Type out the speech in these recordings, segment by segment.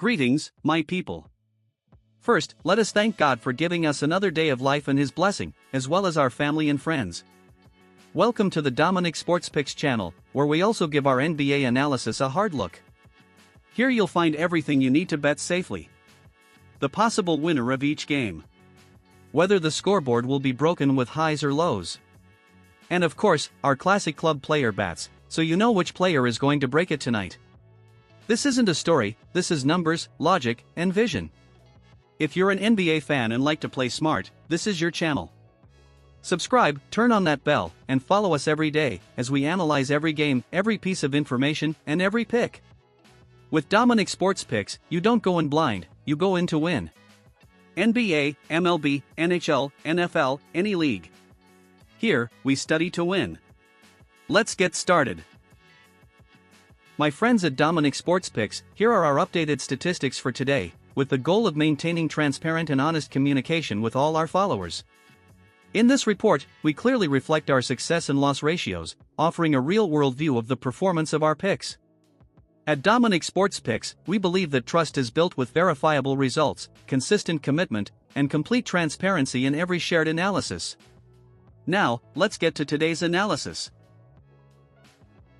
Greetings, my people. First, let us thank God for giving us another day of life and His blessing, as well as our family and friends. Welcome to the Dominic Sports Picks channel, where we also give our NBA analysis a hard look. Here you'll find everything you need to bet safely. The possible winner of each game. Whether the scoreboard will be broken with highs or lows. And of course, our classic club player bats, so you know which player is going to break it tonight. This isn't a story, this is numbers, logic, and vision. If you're an NBA fan and like to play smart, this is your channel. Subscribe, turn on that bell, and follow us every day, as we analyze every game, every piece of information, and every pick. With Dominic Sports Picks, you don't go in blind, you go in to win. NBA, MLB, NHL, NFL, any league. Here, we study to win. Let's get started. My friends at Dominic Sports Picks, here are our updated statistics for today, with the goal of maintaining transparent and honest communication with all our followers. In this report, we clearly reflect our success and loss ratios, offering a real-world view of the performance of our picks. At Dominic Sports Picks, we believe that trust is built with verifiable results, consistent commitment, and complete transparency in every shared analysis. Now, let's get to today's analysis.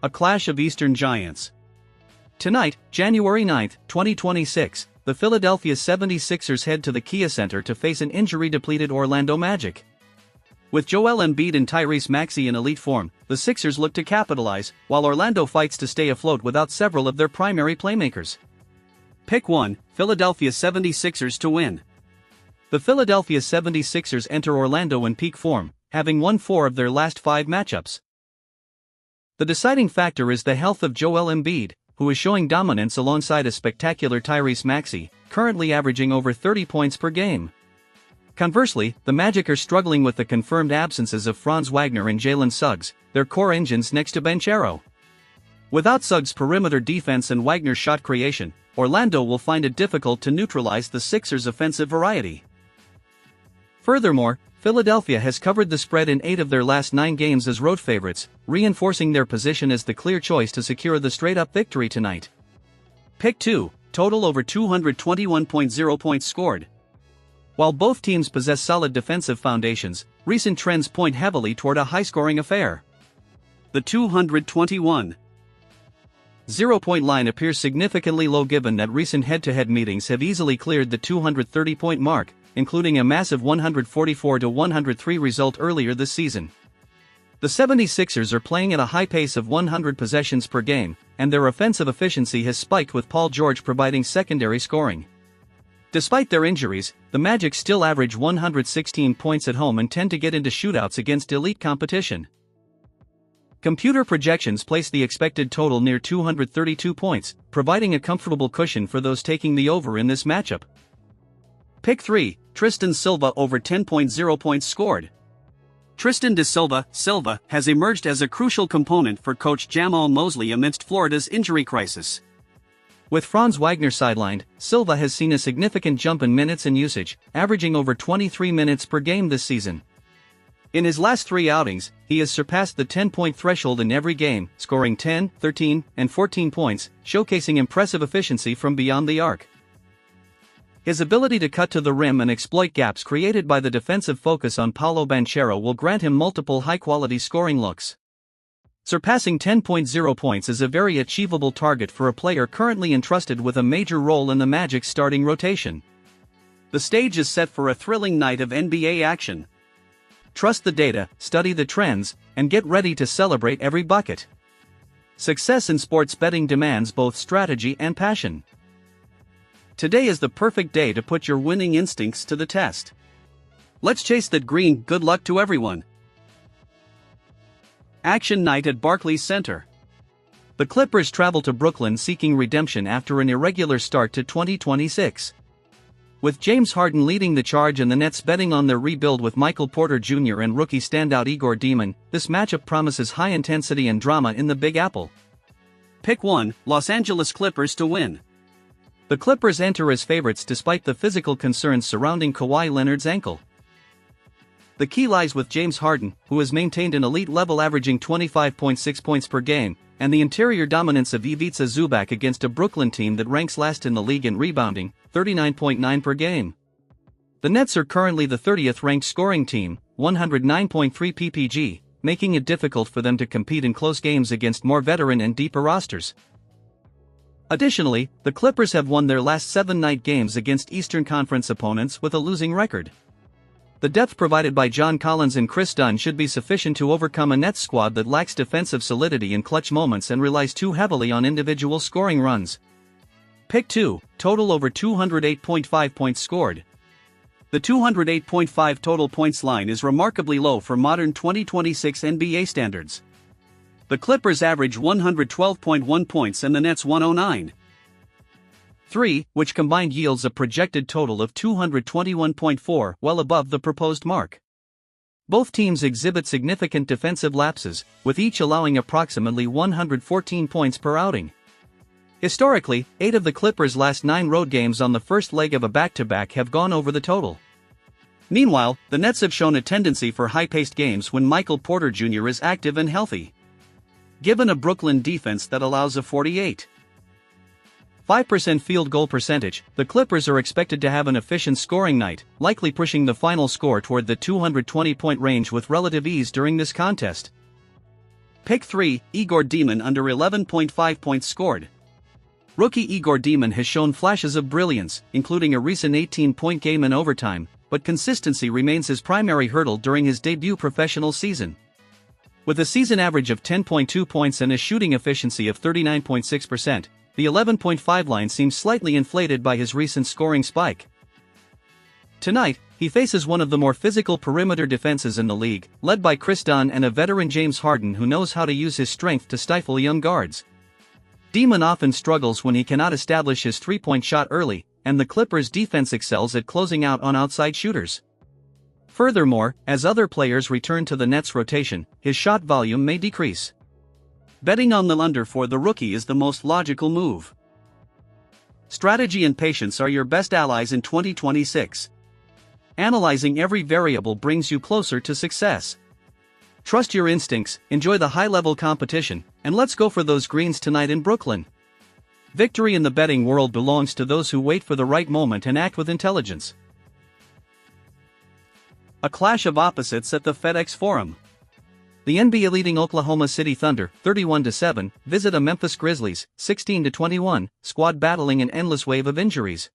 A clash of Eastern Giants. Tonight, January 9, 2026, the Philadelphia 76ers head to the Kia Center to face an injury-depleted Orlando Magic. With Joel Embiid and Tyrese Maxey in elite form, the Sixers look to capitalize, while Orlando fights to stay afloat without several of their primary playmakers. Pick 1, Philadelphia 76ers to win. The Philadelphia 76ers enter Orlando in peak form, having won 4 of their last 5 matchups. The deciding factor is the health of Joel Embiid, who is showing dominance alongside a spectacular Tyrese Maxey, currently averaging over 30 points per game. Conversely, the Magic are struggling with the confirmed absences of Franz Wagner and Jalen Suggs, their core engines next to Banchero. Without Suggs' perimeter defense and Wagner's shot creation, Orlando will find it difficult to neutralize the Sixers' offensive variety. Furthermore, Philadelphia has covered the spread in 8 of their last 9 games as road favorites, reinforcing their position as the clear choice to secure the straight-up victory tonight. Pick 2, total over 221.0 points scored. While both teams possess solid defensive foundations, recent trends point heavily toward a high-scoring affair. The 221.0 line appears significantly low given that recent head-to-head meetings have easily cleared the 230-point mark, including a massive 144-103 result earlier this season. The 76ers are playing at a high pace of 100 possessions per game, and their offensive efficiency has spiked with Paul George providing secondary scoring. Despite their injuries, the Magic still average 116 points at home and tend to get into shootouts against elite competition. Computer projections place the expected total near 232 points, providing a comfortable cushion for those taking the over in this matchup. Pick 3, Tristan Silva over 10.0 points scored. Tristan de Silva has emerged as a crucial component for coach Jamal Mosley amidst Florida's injury crisis. With Franz Wagner sidelined, Silva has seen a significant jump in minutes and usage, averaging over 23 minutes per game this season. In his last 3 outings, he has surpassed the 10-point threshold in every game, scoring 10, 13, and 14 points, showcasing impressive efficiency from beyond the arc. His ability to cut to the rim and exploit gaps created by the defensive focus on Paolo Banchero will grant him multiple high-quality scoring looks. Surpassing 10.0 points is a very achievable target for a player currently entrusted with a major role in the Magic's starting rotation. The stage is set for a thrilling night of NBA action. Trust the data, study the trends, and get ready to celebrate every bucket. Success in sports betting demands both strategy and passion. Today is the perfect day to put your winning instincts to the test. Let's chase that green. Good luck to everyone. Action night at Barclays Center. The Clippers travel to Brooklyn seeking redemption after an irregular start to 2026. With James Harden leading the charge and the Nets betting on their rebuild with Michael Porter Jr. and rookie standout Igor Demon, this matchup promises high intensity and drama in the Big Apple. Pick 1, Los Angeles Clippers to win. The Clippers enter as favorites despite the physical concerns surrounding Kawhi Leonard's ankle. The key lies with James Harden, who has maintained an elite level averaging 25.6 points per game, and the interior dominance of Ivica Zubac against a Brooklyn team that ranks last in the league in rebounding, 39.9 per game. The Nets are currently the 30th ranked scoring team, 109.3 ppg, making it difficult for them to compete in close games against more veteran and deeper rosters. Additionally, the Clippers have won their last 7 night games against Eastern Conference opponents with a losing record. The depth provided by John Collins and Chris Dunn should be sufficient to overcome a Nets squad that lacks defensive solidity in clutch moments and relies too heavily on individual scoring runs. Pick 2, total over 208.5 points scored. The 208.5 total points line is remarkably low for modern 2026 NBA standards. The Clippers average 112.1 points and the Nets 109.3, which combined yields a projected total of 221.4, well above the proposed mark. Both teams exhibit significant defensive lapses, with each allowing approximately 114 points per outing. Historically, 8 of the Clippers' last 9 road games on the first leg of a back-to-back have gone over the total. Meanwhile, the Nets have shown a tendency for high-paced games when Michael Porter Jr. is active and healthy. Given a Brooklyn defense that allows a 48.5% field goal percentage, the Clippers are expected to have an efficient scoring night, likely pushing the final score toward the 220-point range with relative ease during this contest. Pick 3, Igor Demon under 11.5 points scored. Rookie Igor Demon has shown flashes of brilliance, including a recent 18-point game in overtime, but consistency remains his primary hurdle during his debut professional season. With a season average of 10.2 points and a shooting efficiency of 39.6%, the 11.5 line seems slightly inflated by his recent scoring spike. Tonight, he faces one of the more physical perimeter defenses in the league, led by Chris Dunn and a veteran James Harden who knows how to use his strength to stifle young guards. Demon often struggles when he cannot establish his three-point shot early, and the Clippers' defense excels at closing out on outside shooters. Furthermore, as other players return to the Nets' rotation, his shot volume may decrease. Betting on the under for the rookie is the most logical move. Strategy and patience are your best allies in 2026. Analyzing every variable brings you closer to success. Trust your instincts, enjoy the high-level competition, and let's go for those greens tonight in Brooklyn. Victory in the betting world belongs to those who wait for the right moment and act with intelligence. A clash of opposites at the FedEx Forum. The NBA leading Oklahoma City Thunder, 31-7, visit a Memphis Grizzlies, 16-21, squad battling an endless wave of injuries.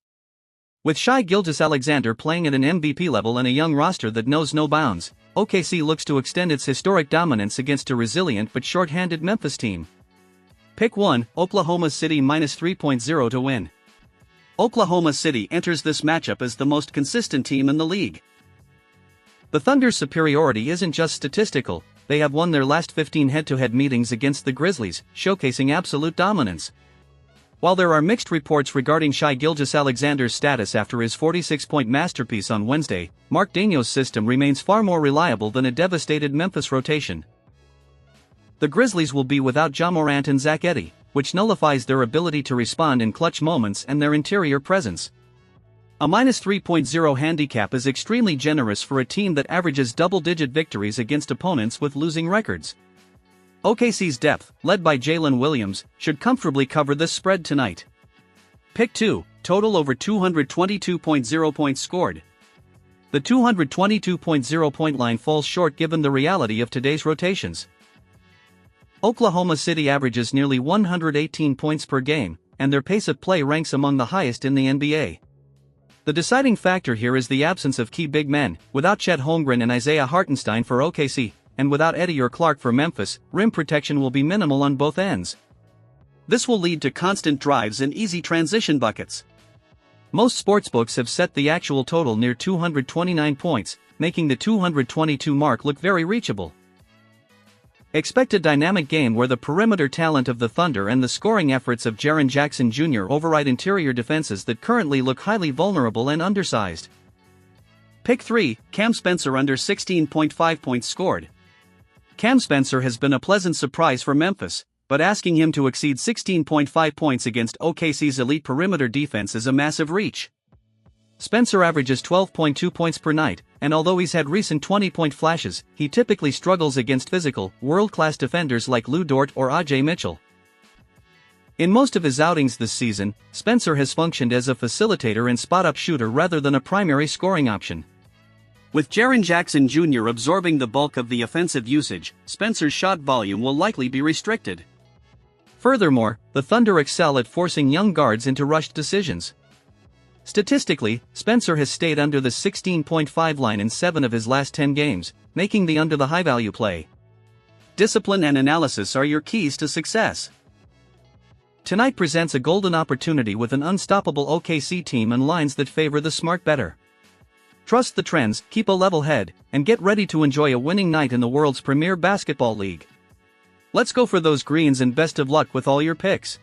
With Shai Gilgeous-Alexander playing at an MVP level and a young roster that knows no bounds, OKC looks to extend its historic dominance against a resilient but short-handed Memphis team. Pick 1, Oklahoma City -3.0 to win. Oklahoma City enters this matchup as the most consistent team in the league. The Thunder's superiority isn't just statistical, they have won their last 15 head-to-head meetings against the Grizzlies, showcasing absolute dominance. While there are mixed reports regarding Shai Gilgeous-Alexander's status after his 46-point masterpiece on Wednesday, Mark Daigneault's system remains far more reliable than a devastated Memphis rotation. The Grizzlies will be without Ja Morant and Zach Edey, which nullifies their ability to respond in clutch moments and their interior presence. A -3.0 handicap is extremely generous for a team that averages double-digit victories against opponents with losing records. OKC's depth, led by Jalen Williams, should comfortably cover this spread tonight. Pick 2, total over 222.0 points scored. The 222.0 point line falls short given the reality of today's rotations. Oklahoma City averages nearly 118 points per game, and their pace of play ranks among the highest in the NBA. The deciding factor here is the absence of key big men. Without Chet Holmgren and Isaiah Hartenstein for OKC, and without Eddie or Clark for Memphis, rim protection will be minimal on both ends. This will lead to constant drives and easy transition buckets. Most sportsbooks have set the actual total near 229 points, making the 222 mark look very reachable. Expect a dynamic game where the perimeter talent of the Thunder and the scoring efforts of Jaren Jackson Jr. override interior defenses that currently look highly vulnerable and undersized. Pick 3, Cam Spencer under 16.5 points scored. Cam Spencer has been a pleasant surprise for Memphis, but asking him to exceed 16.5 points against OKC's elite perimeter defense is a massive reach. Spencer averages 12.2 points per night, and although he's had recent 20-point flashes, he typically struggles against physical, world-class defenders like Lou Dort or Ajay Mitchell. In most of his outings this season, Spencer has functioned as a facilitator and spot-up shooter rather than a primary scoring option. With Jaren Jackson Jr. absorbing the bulk of the offensive usage, Spencer's shot volume will likely be restricted. Furthermore, the Thunder excel at forcing young guards into rushed decisions. Statistically, Spencer has stayed under the 16.5 line in 7 of his last 10 games, making the under the high-value play. Discipline and analysis are your keys to success. Tonight presents a golden opportunity with an unstoppable OKC team and lines that favor the smart bettor. Trust the trends, keep a level head, and get ready to enjoy a winning night in the world's premier basketball league. Let's go for those greens and best of luck with all your picks.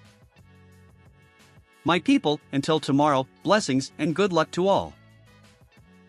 My people, until tomorrow, blessings and good luck to all.